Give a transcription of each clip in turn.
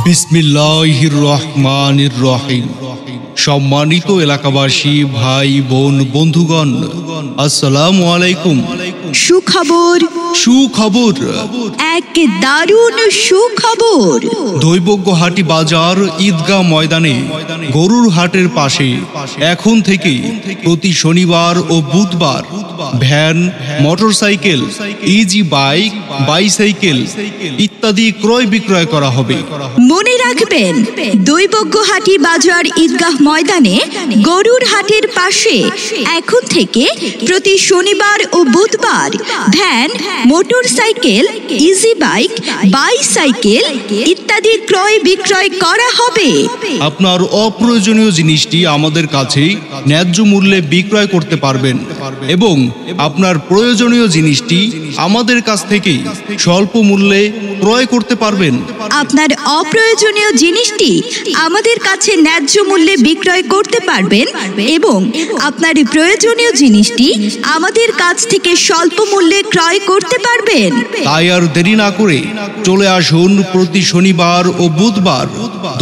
বিসমিল্লাহির রহমানির রহিম। সম্মানিত এলাকাবাসী, ভাই বোন, বন্ধুগণ, আসসালামু আলাইকুম। সুখবর, সুখবর, এক দারুণ সুখবর। দৈবজ্ঞহাটি বাজার ঈদগাহ ময়দানে গরুর হাটের পাশে এখন থেকে প্রতি শনিবার ও বুধবার van, motorcycle, easy bike, bicycle ইত্যাদি ক্রয় বিক্রয় করা হবে। মনে রাখবেন, দৈবজ্ঞহাটি বাজার ঈদগাহ ময়দানে গরুর হাটের পাশে এখন থেকে প্রতি শনিবার ও বুধবার van, motorcycle, easy bike, bicycle ইত্যাদি ক্রয় বিক্রয় করা হবে। আপনার অপ্রয়োজনীয় জিনিসটি আমাদের কাছে ন্যায্য মূল্যে বিক্রয় করতে পারবেন এবং আপনার প্রয়োজনীয় জিনিসটি আমাদের কাছ থেকে স্বল্প মূল্যে ক্রয় করতে পারবেন। আপনার অপ্রয়োজনীয় জিনিসটি আমাদের কাছে ন্যায্য মূল্যে বিক্রয় করতে পারবেন এবং আপনার প্রয়োজনীয় জিনিসটি আমাদের কাছ থেকে স্বল্প মূল্যে ক্রয় করতে পারবেন। তাই আর দেরি না করে চলে আসুন প্রতি শনিবার ও বুধবার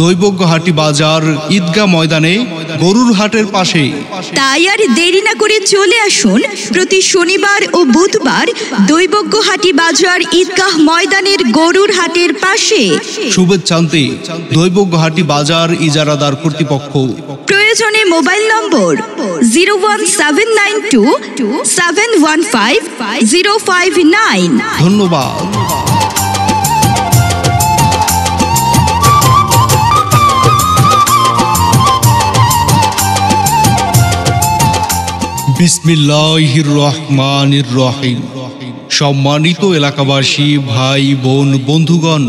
দৈবজ্ঞহাটি বাজার ঈদগাহ ময়দানে গরুর হাটের পাশে। তাই আর দেরি না করে চলে আসুন প্রতি শনিবার ও বুধবার দৈবজ্ঞহাটি বাজার ঈদগাহ ময়দানের গরুর হাটের পাশে। শুভেচ্ছান্তে দৈবজ্ঞহাটি বাজার ইজারাদার কর্তৃপক্ষ। প্রয়োজনে মোবাইল নম্বর 01792715059। ধন্যবাদ। বিসমিল্লাহির রহমানির রহিম। সম্মানিত এলাকাবাসী, ভাই বোন, বন্ধুগণ,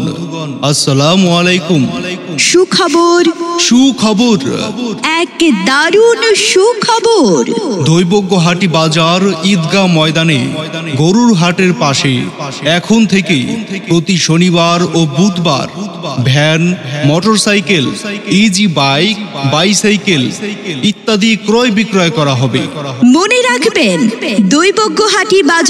আসসালামু আলাইকুম। সুখবর, সুখবর, এক দারুণ সুখবর। দৈবজ্ঞহাটি বাজার ঈদগাহ ময়দানে গরুর হাটের পাশে এখন থেকে প্রতি শনিবার ও বুধবার van, motorcycle, easy bike, bicycle ইত্যাদি ক্রয় বিক্রয় করা হবে। মনে রাখবেন, দৈবজ্ঞহাটি বাজার